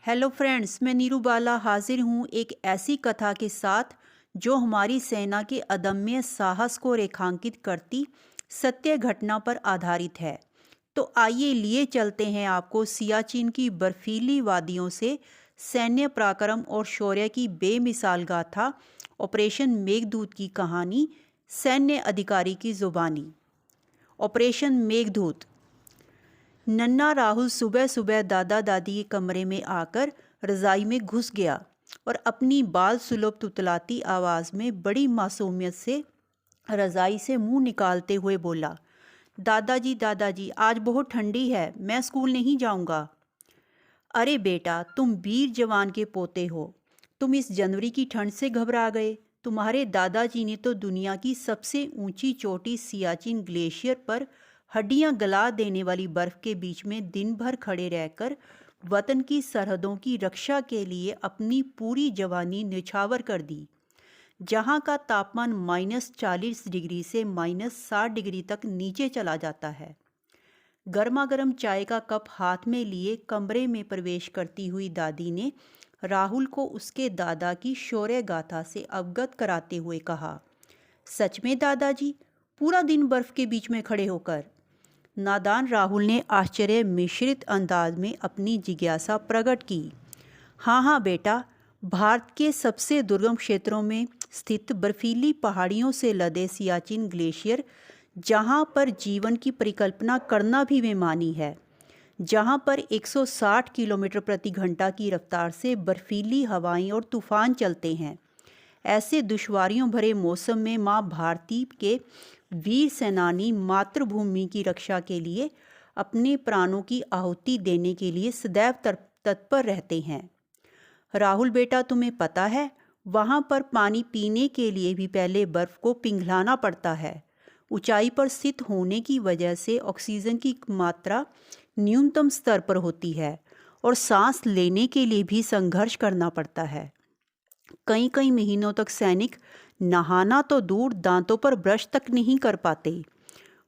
Hello friends, मैं नीरू बाला हाजिर हूँ एक ऐसी कथा के साथ जो हमारी सेना के अदम्य साहस को रेखांकित करती सत्य घटना पर आधारित है। तो आइए लिए चलते हैं आपको सियाचिन की बर्फीली वादियों से सैन्य पराक्रम और शौर्य की बेमिसाल गाथा ऑपरेशन मेघदूत की कहानी सैन्य अधिकारी की जुबानी। ऑपरेशन मेघदूत। नन्हा राहुल सुबह सुबह दादा दादी के कमरे में आकर रज़ाई में घुस गया और अपनी बाल सुलभ तुतलाती आवाज़ में बड़ी मासूमियत से रज़ाई से मुंह निकालते हुए बोला, दादाजी आज बहुत ठंडी है, मैं स्कूल नहीं जाऊंगा। अरे बेटा, तुम वीर जवान के पोते हो, तुम इस जनवरी की ठंड से घबरा गए। तुम्हारे दादाजी ने तो दुनिया की सबसे ऊंची चोटी सियाचिन ग्लेशियर पर हड्डियां गला देने वाली बर्फ के बीच में दिन भर खड़े रहकर वतन की सरहदों की रक्षा के लिए अपनी पूरी जवानी न्यौछावर कर दी। जहां का तापमान -40 डिग्री से -60 डिग्री तक नीचे चला जाता है। गर्मा गर्म चाय का कप हाथ में लिए कमरे में प्रवेश करती हुई दादी ने राहुल को उसके दादा की शौर्य गाथा से अवगत कराते हुए कहा, सच में दादाजी, पूरा दिन बर्फ के बीच में खड़े होकर? नादान राहुल ने आश्चर्य मिश्रित अंदाज में अपनी जिज्ञासा प्रकट की। हाँ बेटा, भारत के सबसे दुर्गम क्षेत्रों में स्थित बर्फीली पहाड़ियों से लदे सियाचिन ग्लेशियर, जहाँ पर जीवन की परिकल्पना करना भी बेमानी है, जहाँ पर 160 किलोमीटर प्रति घंटा की रफ्तार से बर्फीली हवाएं और तूफान चलते हैं, ऐसे दुश्वारियों भरे मौसम में माँ भारती के वीर सेनानी मातृभूमि की रक्षा के लिए अपने प्राणों की आहुति देने के लिए सदैव तत्पर रहते हैं। राहुल बेटा, तुम्हें पता है, वहाँ पर पानी पीने के लिए भी पहले बर्फ़ को पिघलाना पड़ता है। ऊंचाई पर स्थित होने की वजह से ऑक्सीजन की मात्रा न्यूनतम स्तर पर होती है और सांस लेने के लिए भी संघर्ष करना पड़ता है। कई कई महीनों तक सैनिक नहाना तो दूर, दांतों पर ब्रश तक नहीं कर पाते।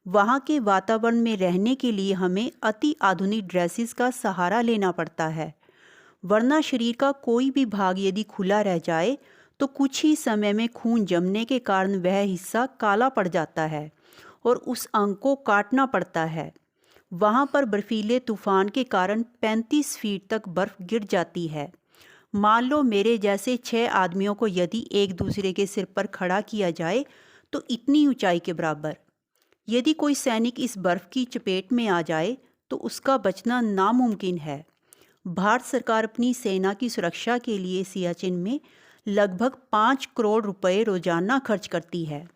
वहाँ के वातावरण में रहने के लिए हमें अति आधुनिक ड्रेसेस का सहारा लेना पड़ता है, वरना शरीर का कोई भी भाग यदि खुला रह जाए तो कुछ ही समय में खून जमने के कारण वह हिस्सा काला पड़ जाता है और उस अंग को काटना पड़ता है। वहाँ पर बर्फीले तूफान के कारण 35 फीट तक बर्फ गिर जाती है। मान लो मेरे जैसे 6 आदमियों को यदि एक दूसरे के सिर पर खड़ा किया जाए तो इतनी ऊंचाई के बराबर। यदि कोई सैनिक इस बर्फ की चपेट में आ जाए तो उसका बचना नामुमकिन है। भारत सरकार अपनी सेना की सुरक्षा के लिए सियाचिन में लगभग 5 करोड़ रुपए रोजाना खर्च करती है,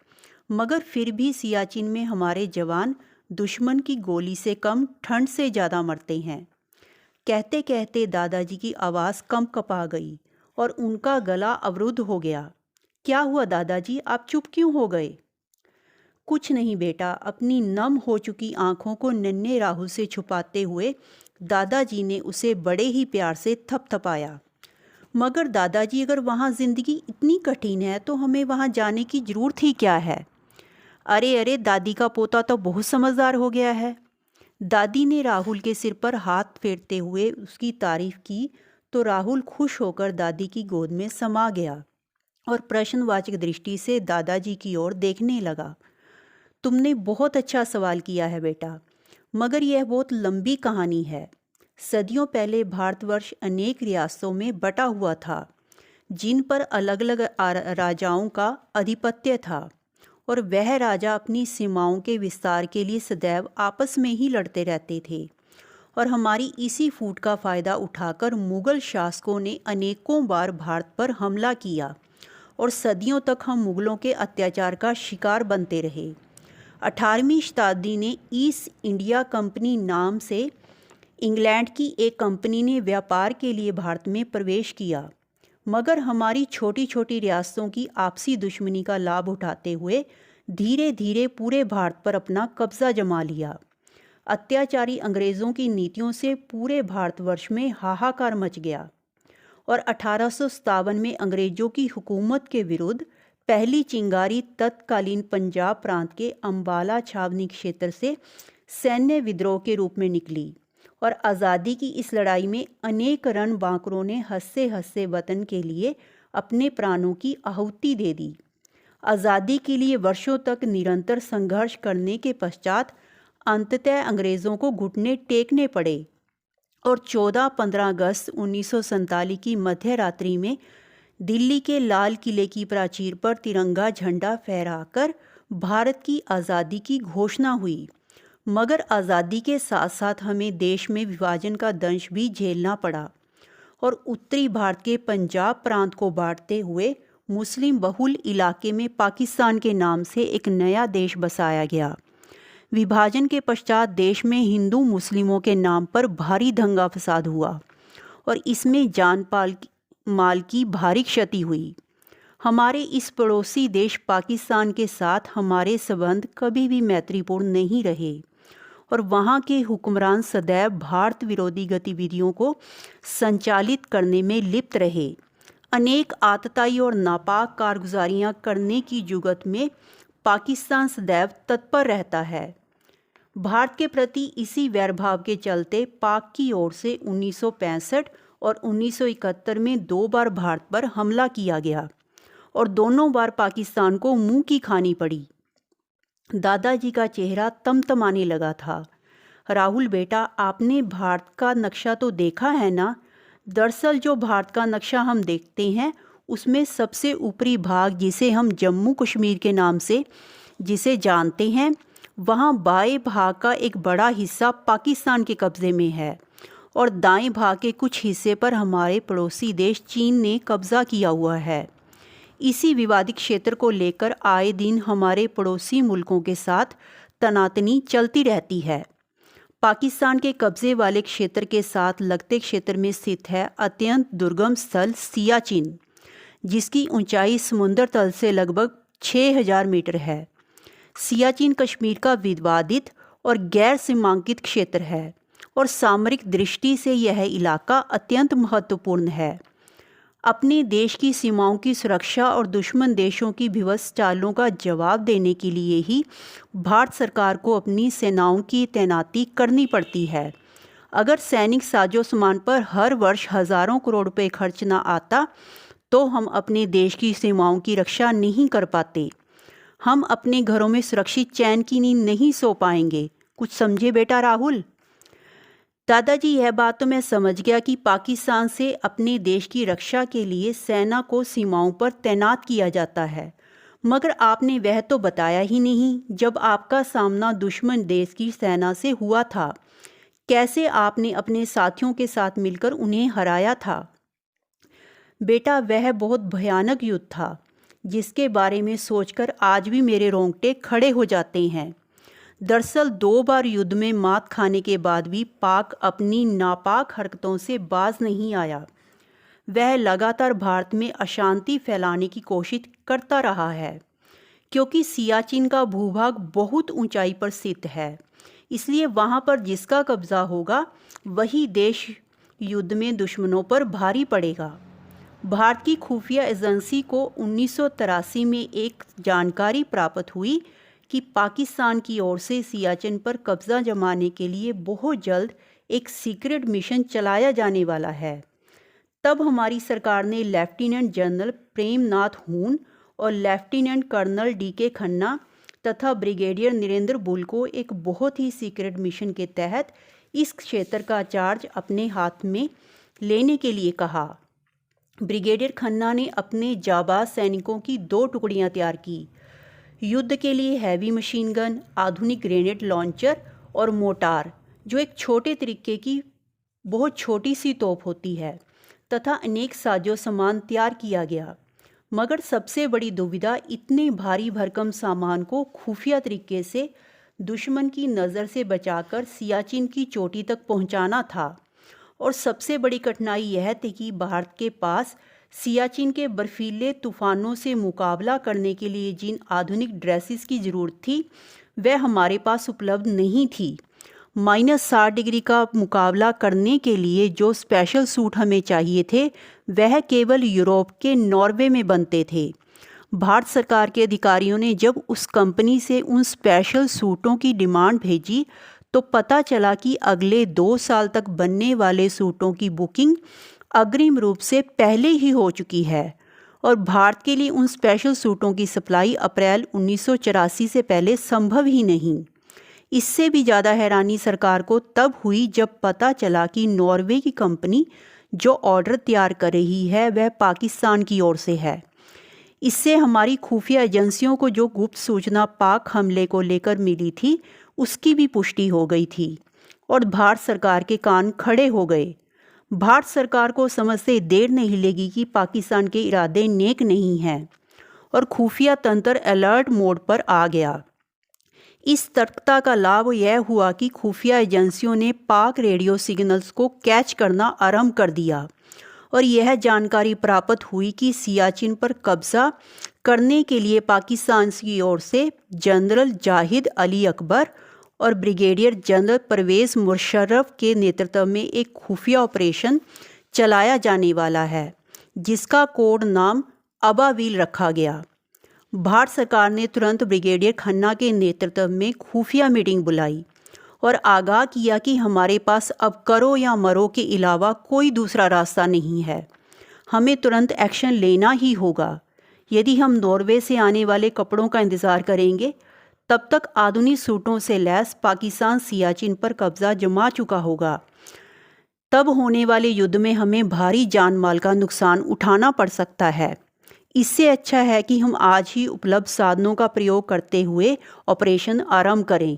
मगर फिर भी सियाचिन में हमारे जवान दुश्मन की गोली से कम, ठंड से ज़्यादा मरते हैं। कहते कहते दादाजी की आवाज़ कँपा गई और उनका गला अवरुद्ध हो गया। क्या हुआ दादाजी, आप चुप क्यों हो गए? कुछ नहीं बेटा, अपनी नम हो चुकी आंखों को नन्हे राहुल से छुपाते हुए दादाजी ने उसे बड़े ही प्यार से थपथपाया। मगर दादाजी, अगर वहाँ ज़िंदगी इतनी कठिन है तो हमें वहाँ जाने की ज़रूरत ही क्या है? अरे दादी का पोता तो बहुत समझदार हो गया है। दादी ने राहुल के सिर पर हाथ फेरते हुए उसकी तारीफ की तो राहुल खुश होकर दादी की गोद में समा गया और प्रश्नवाचक दृष्टि से दादाजी की ओर देखने लगा। तुमने बहुत अच्छा सवाल किया है बेटा, मगर यह बहुत लंबी कहानी है। सदियों पहले भारतवर्ष अनेक रियासतों में बटा हुआ था, जिन पर अलग अलग राजाओं का आधिपत्य था, और वह राजा अपनी सीमाओं के विस्तार के लिए सदैव आपस में ही लड़ते रहते थे। और हमारी इसी फूट का फ़ायदा उठाकर मुग़ल शासकों ने अनेकों बार भारत पर हमला किया और सदियों तक हम मुग़लों के अत्याचार का शिकार बनते रहे। 18वीं शताब्दी ने ईस्ट इंडिया कंपनी नाम से इंग्लैंड की एक कंपनी ने व्यापार के लिए भारत में प्रवेश किया, मगर हमारी छोटी छोटी रियासतों की आपसी दुश्मनी का लाभ उठाते हुए धीरे धीरे पूरे भारत पर अपना कब्जा जमा लिया। अत्याचारी अंग्रेज़ों की नीतियों से पूरे भारतवर्ष में हाहाकार मच गया और 1857 में अंग्रेज़ों की हुकूमत के विरुद्ध पहली चिंगारी तत्कालीन पंजाब प्रांत के अंबाला छावनी क्षेत्र से सैन्य विद्रोह के रूप में निकली और आज़ादी की इस लड़ाई में अनेक रणबांकुरों ने हंसते हंसते वतन के लिए अपने प्राणों की आहुति दे दी। आज़ादी के लिए वर्षों तक निरंतर संघर्ष करने के पश्चात अंततः अंग्रेज़ों को घुटने टेकने पड़े और 14-15 अगस्त 1947 की मध्य रात्रि में दिल्ली के लाल किले की प्राचीर पर तिरंगा झंडा फहराकर भारत की आज़ादी की घोषणा हुई। मगर आज़ादी के साथ साथ हमें देश में विभाजन का दंश भी झेलना पड़ा और उत्तरी भारत के पंजाब प्रांत को बांटते हुए मुस्लिम बहुल इलाके में पाकिस्तान के नाम से एक नया देश बसाया गया। विभाजन के पश्चात देश में हिंदू मुस्लिमों के नाम पर भारी दंगा फसाद हुआ और इसमें जान माल की भारी क्षति हुई। हमारे इस पड़ोसी देश पाकिस्तान के साथ हमारे संबंध कभी भी मैत्रीपूर्ण नहीं रहे और वहाँ के हुक्मरान सदैव भारत विरोधी गतिविधियों को संचालित करने में लिप्त रहे। अनेक आतताई और नापाक कारगुजारियाँ करने की जुगत में पाकिस्तान सदैव तत्पर रहता है। भारत के प्रति इसी वैरभाव के चलते पाक की ओर से 1965 और 1971 में 2 बार भारत पर हमला किया गया और दोनों बार पाकिस्तान को मुंह की खानी पड़ी। दादाजी का चेहरा तमतमाने लगा था। राहुल बेटा, आपने भारत का नक्शा तो देखा है ना? दरअसल जो भारत का नक्शा हम देखते हैं उसमें सबसे ऊपरी भाग, जिसे हम जम्मू कश्मीर के नाम से जिसे जानते हैं, वहाँ बाएं भाग का एक बड़ा हिस्सा पाकिस्तान के कब्ज़े में है और दाएं भाग के कुछ हिस्से पर हमारे पड़ोसी देश चीन ने कब्ज़ा किया हुआ है। इसी विवादित क्षेत्र को लेकर आए दिन हमारे पड़ोसी मुल्कों के साथ तनातनी चलती रहती है। पाकिस्तान के कब्ज़े वाले क्षेत्र के साथ लगते क्षेत्र में स्थित है अत्यंत दुर्गम स्थल सियाचिन, जिसकी ऊंचाई समुद्र तल से लगभग 6000 मीटर है। सियाचिन कश्मीर का विवादित और गैर सीमांकित क्षेत्र है और सामरिक दृष्टि से यह इलाका अत्यंत महत्वपूर्ण है। अपने देश की सीमाओं की सुरक्षा और दुश्मन देशों की विवश चालों का जवाब देने के लिए ही भारत सरकार को अपनी सेनाओं की तैनाती करनी पड़ती है। अगर सैनिक साजो सामान पर हर वर्ष हज़ारों करोड़ रुपए खर्च न आता तो हम अपने देश की सीमाओं की रक्षा नहीं कर पाते। हम अपने घरों में सुरक्षित चैन की नींद नहीं सो पाएंगे। कुछ समझे बेटा राहुल? दादाजी, यह बात तो मैं समझ गया कि पाकिस्तान से अपने देश की रक्षा के लिए सेना को सीमाओं पर तैनात किया जाता है, मगर आपने वह तो बताया ही नहीं जब आपका सामना दुश्मन देश की सेना से हुआ था, कैसे आपने अपने साथियों के साथ मिलकर उन्हें हराया था। बेटा, वह बहुत भयानक युद्ध था जिसके बारे में सोचकर आज भी मेरे रोंगटे खड़े हो जाते हैं। दरअसल 2 बार युद्ध में मात खाने के बाद भी पाक अपनी नापाक हरकतों से बाज नहीं आया। वह लगातार भारत में अशांति फैलाने की कोशिश करता रहा है, क्योंकि सियाचिन का भूभाग बहुत ऊंचाई पर स्थित है, इसलिए वहां पर जिसका कब्जा होगा वही देश युद्ध में दुश्मनों पर भारी पड़ेगा। भारत की खुफिया एजेंसी को 1983 में एक जानकारी प्राप्त हुई कि पाकिस्तान की ओर से सियाचिन पर कब्जा जमाने के लिए बहुत जल्द एक सीक्रेट मिशन चलाया जाने वाला है। तब हमारी सरकार ने लेफ्टिनेंट जनरल प्रेमनाथ हून और लेफ्टिनेंट कर्नल DK खन्ना तथा ब्रिगेडियर नरेंद्र बुल को एक बहुत ही सीक्रेट मिशन के तहत इस क्षेत्र का चार्ज अपने हाथ में लेने के लिए कहा। ब्रिगेडियर खन्ना ने अपने जाबाज सैनिकों की 2 टुकड़ियां तैयार की, युद्ध के लिए हैवी मशीन गन, आधुनिक ग्रेनेड लॉन्चर और मोटार, जो एक छोटे तरीके की बहुत छोटी सी तोप होती है, तथा अनेक साजो सामान तैयार किया गया। मगर सबसे बड़ी दुविधा इतने भारी भरकम सामान को खुफिया तरीके से दुश्मन की नज़र से बचाकर सियाचिन की चोटी तक पहुंचाना था। और सबसे बड़ी कठिनाई यह थी कि भारत के पास सियाचिन के बर्फीले तूफानों से मुकाबला करने के लिए जिन आधुनिक ड्रेसेस की ज़रूरत थी वह हमारे पास उपलब्ध नहीं थी। -60 डिग्री का मुकाबला करने के लिए जो स्पेशल सूट हमें चाहिए थे वह केवल यूरोप के नॉर्वे में बनते थे। भारत सरकार के अधिकारियों ने जब उस कंपनी से उन स्पेशल सूटों की डिमांड भेजी तो पता चला कि अगले 2 साल तक बनने वाले सूटों की बुकिंग अग्रिम रूप से पहले ही हो चुकी है और भारत के लिए उन स्पेशल सूटों की सप्लाई अप्रैल 1984 से पहले संभव ही नहीं। इससे भी ज़्यादा हैरानी सरकार को तब हुई जब पता चला कि नॉर्वे की कंपनी जो ऑर्डर तैयार कर रही है वह पाकिस्तान की ओर से है। इससे हमारी खुफिया एजेंसियों को जो गुप्त सूचना पाक हमले को लेकर मिली थी उसकी भी पुष्टि हो गई थी और भारत सरकार के कान खड़े हो गए। भारत सरकार को समझते देर नहीं लगी कि पाकिस्तान के इरादे नेक नहीं हैं और खुफिया तंत्र अलर्ट मोड पर आ गया। इस सतर्कता का लाभ यह हुआ कि खुफिया एजेंसियों ने पाक रेडियो सिग्नल्स को कैच करना आरंभ कर दिया और यह जानकारी प्राप्त हुई कि सियाचिन पर कब्जा करने के लिए पाकिस्तान की ओर से जनरल जाहिद अली अकबर और ब्रिगेडियर जनरल परवेज़ मुशर्रफ के नेतृत्व में एक खुफिया ऑपरेशन चलाया जाने वाला है, जिसका कोड नाम अबाविल रखा गया। भारत सरकार ने तुरंत ब्रिगेडियर खन्ना के नेतृत्व में खुफिया मीटिंग बुलाई और आगाह किया कि हमारे पास अब करो या मरो के अलावा कोई दूसरा रास्ता नहीं है। हमें तुरंत एक्शन लेना ही होगा। यदि हम नॉर्वे से आने वाले कपड़ों का इंतज़ार करेंगे तब तक आधुनिक सूटों से लैस पाकिस्तान सियाचिन पर कब्जा जमा चुका होगा। तब होने वाले युद्ध में हमें भारी जान माल का नुकसान उठाना पड़ सकता है। इससे अच्छा है कि हम आज ही उपलब्ध साधनों का प्रयोग करते हुए ऑपरेशन आरंभ करें।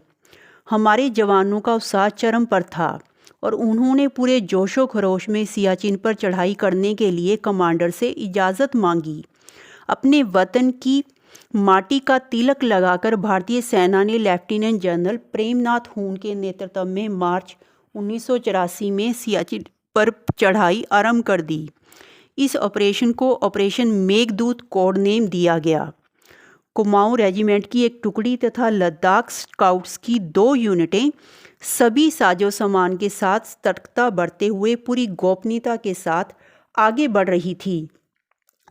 हमारे जवानों का उत्साह चरम पर था और उन्होंने पूरे जोशो खरोश में सियाचिन पर चढ़ाई करने के लिए कमांडर से इजाज़त मांगी। अपने वतन की माटी का तिलक लगाकर भारतीय सेना ने लेफ्टिनेंट जनरल प्रेमनाथ हून के नेतृत्व में मार्च 1984 में सियाचिन पर चढ़ाई आरंभ कर दी। इस ऑपरेशन को ऑपरेशन मेघदूत कोड नेम दिया गया। कुमाऊं रेजिमेंट की एक टुकड़ी तथा लद्दाख स्काउट्स की 2 यूनिटें सभी साजो सामान के साथ सतर्कता बरते हुए पूरी गोपनीयता के साथ आगे बढ़ रही थी।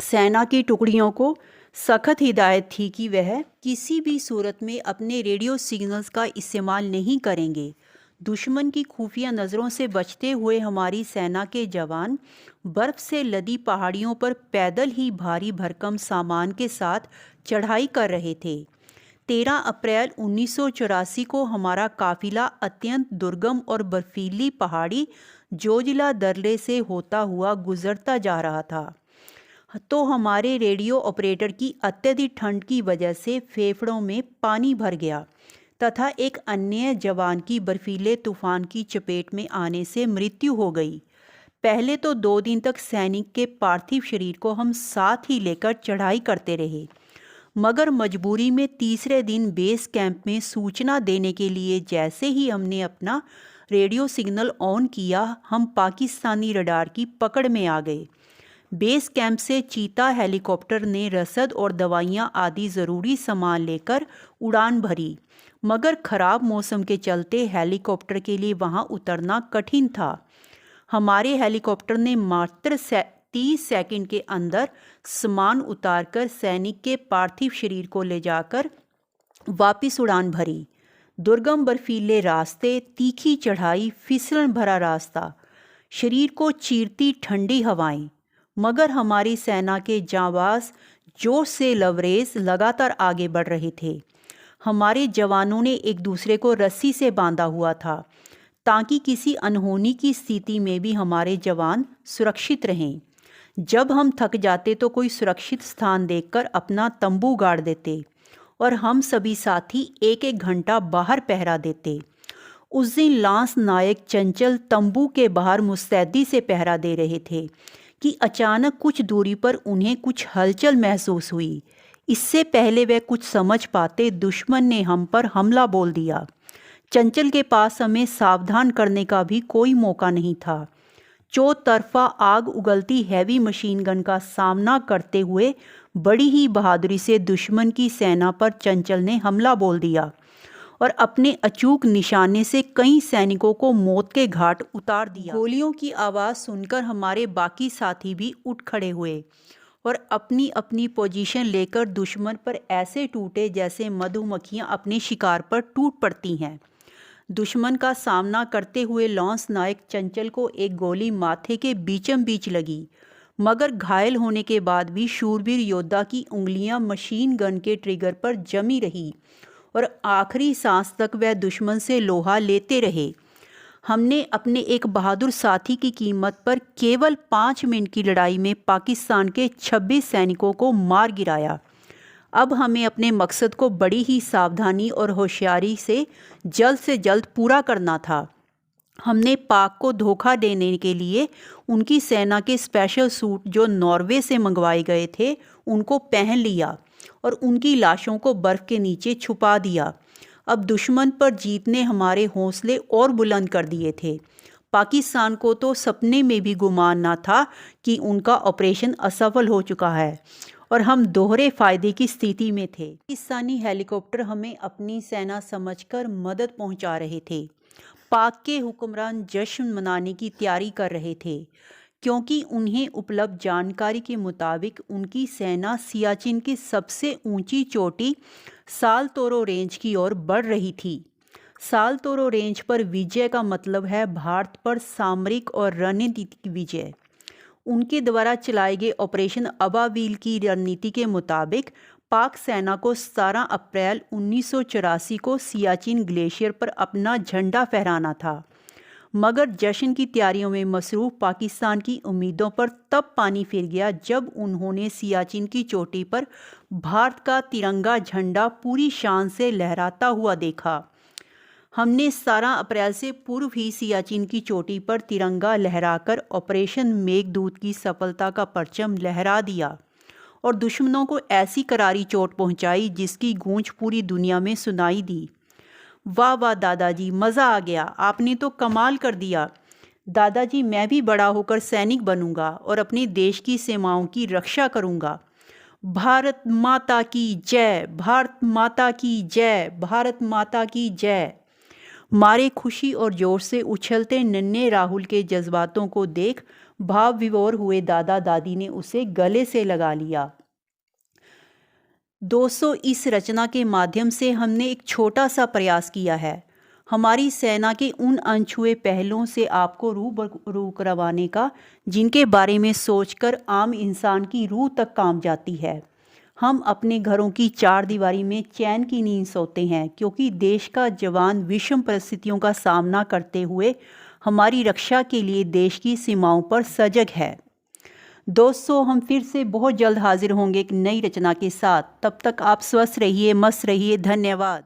सेना की टुकड़ियों को सख्त हिदायत थी कि वह किसी भी सूरत में अपने रेडियो सिग्नल्स का इस्तेमाल नहीं करेंगे। दुश्मन की खुफिया नज़रों से बचते हुए हमारी सेना के जवान बर्फ़ से लदी पहाड़ियों पर पैदल ही भारी भरकम सामान के साथ चढ़ाई कर रहे थे। 13 अप्रैल 1984 को हमारा काफिला अत्यंत दुर्गम और बर्फीली पहाड़ी जोजिला दर्रे से होता हुआ गुजरता जा रहा था, तो हमारे रेडियो ऑपरेटर की अत्यधिक ठंड की वजह से फेफड़ों में पानी भर गया तथा एक अन्य जवान की बर्फीले तूफान की चपेट में आने से मृत्यु हो गई। पहले तो 2 दिन तक सैनिक के पार्थिव शरीर को हम साथ ही लेकर चढ़ाई करते रहे, मगर मजबूरी में तीसरे दिन बेस कैंप में सूचना देने के लिए जैसे ही हमने अपना रेडियो सिग्नल ऑन किया, हम पाकिस्तानी रडार की पकड़ में आ गए। बेस कैंप से चीता हेलीकॉप्टर ने रसद और दवाइयाँ आदि ज़रूरी सामान लेकर उड़ान भरी, मगर ख़राब मौसम के चलते हेलीकॉप्टर के लिए वहां उतरना कठिन था। हमारे हेलीकॉप्टर ने मात्र 30 सेकंड के अंदर सामान उतारकर सैनिक के पार्थिव शरीर को ले जाकर वापस उड़ान भरी। दुर्गम बर्फीले रास्ते, तीखी चढ़ाई, फिसलन भरा रास्ता, शरीर को चीरती ठंडी हवाएं, मगर हमारी सेना के जांबाज जोश से लवरेज लगातार आगे बढ़ रहे थे। हमारे जवानों ने एक दूसरे को रस्सी से बांधा हुआ था ताकि किसी अनहोनी की स्थिति में भी हमारे जवान सुरक्षित रहें। जब हम थक जाते तो कोई सुरक्षित स्थान देखकर अपना तंबू गाड़ देते और हम सभी साथी 1-1 घंटा बाहर पहरा देते। उस दिन लांस नायक चंचल तंबू के बाहर मुस्तैदी से पहरा दे रहे थे कि अचानक कुछ दूरी पर उन्हें कुछ हलचल महसूस हुई। इससे पहले वे कुछ समझ पाते, दुश्मन ने हम पर हमला बोल दिया। चंचल के पास हमें सावधान करने का भी कोई मौका नहीं था। चौतरफा आग उगलती हैवी मशीन गन का सामना करते हुए बड़ी ही बहादुरी से दुश्मन की सेना पर चंचल ने हमला बोल दिया और अपने अचूक निशाने से कई सैनिकों को मौत के घाट उतार दिया। गोलियों की आवाज़ सुनकर हमारे बाकी साथी भी उठ खड़े हुए और अपनी अपनी पोजीशन लेकर दुश्मन पर ऐसे टूटे जैसे मधुमक्खियां अपने शिकार पर टूट पड़ती हैं। दुश्मन का सामना करते हुए लॉन्स नायक चंचल को एक गोली माथे के बीचम बीच लगी, मगर घायल होने के बाद भी शूरवीर योद्धा की उंगलियां मशीन गन के ट्रिगर पर जमी रही और आखिरी सांस तक वह दुश्मन से लोहा लेते रहे। हमने अपने एक बहादुर साथी की कीमत पर केवल 5 मिनट की लड़ाई में पाकिस्तान के 26 सैनिकों को मार गिराया। अब हमें अपने मकसद को बड़ी ही सावधानी और होशियारी से जल्द पूरा करना था। हमने पाक को धोखा देने के लिए उनकी सेना के स्पेशल सूट जो नॉर्वे से मंगवाए गए थे उनको पहन लिया और उनकी लाशों को बर्फ़ के नीचे छुपा दिया। अब दुश्मन पर जीत ने हमारे हौसले और बुलंद कर दिए थे। पाकिस्तान को तो सपने में भी गुमान न था कि उनका ऑपरेशन असफल हो चुका है और हम दोहरे फायदे की स्थिति में थे। पाकिस्तानी हेलीकॉप्टर हमें अपनी सेना समझकर मदद पहुंचा रहे थे। पाक के हुक्मरान जश्न मनाने की तैयारी कर रहे थे, क्योंकि उन्हें उपलब्ध जानकारी के मुताबिक उनकी सेना सियाचिन की सबसे ऊंची चोटी साल तोरो रेंज की ओर बढ़ रही थी। साल तोरो रेंज पर विजय का मतलब है भारत पर सामरिक और रणनीतिक विजय। उनके द्वारा चलाए गए ऑपरेशन अबाविल की रणनीति के मुताबिक पाक सेना को 17 अप्रैल 1984 को सियाचिन ग्लेशियर पर अपना झंडा फहराना था, मगर जश्न की तैयारियों में मसरूफ़ पाकिस्तान की उम्मीदों पर तब पानी फिर गया जब उन्होंने सियाचिन की चोटी पर भारत का तिरंगा झंडा पूरी शान से लहराता हुआ देखा। हमने 17 अप्रैल से पूर्व ही सियाचिन की चोटी पर तिरंगा लहराकर ऑपरेशन मेघदूत की सफलता का परचम लहरा दिया और दुश्मनों को ऐसी करारी चोट पहुंचाई जिसकी गूंज पूरी दुनिया में सुनाई दी। वाह वाह दादाजी, मज़ा आ गया, आपने तो कमाल कर दिया। दादाजी, मैं भी बड़ा होकर सैनिक बनूंगा और अपने देश की सीमाओं की रक्षा करूंगा। भारत माता की जय, भारत माता की जय, भारत माता की जय। मारे खुशी और जोश से उछलते नन्हे राहुल के जज्बातों को देख भाव विभोर हुए दादा दादी ने उसे गले से लगा लिया। दोस्तों, इस रचना के माध्यम से हमने एक छोटा सा प्रयास किया है हमारी सेना के उन अनछुए पहलुओं से आपको रूबरू करवाने का जिनके बारे में सोचकर आम इंसान की रूह तक कांप जाती है। हम अपने घरों की चार दीवारी में चैन की नींद सोते हैं, क्योंकि देश का जवान विषम परिस्थितियों का सामना करते हुए हमारी रक्षा के लिए देश की सीमाओं पर सजग है। दोस्तों, हम फिर से बहुत जल्द हाजिर होंगे एक नई रचना के साथ। तब तक आप स्वस्थ रहिए, मस्त रहिए। धन्यवाद।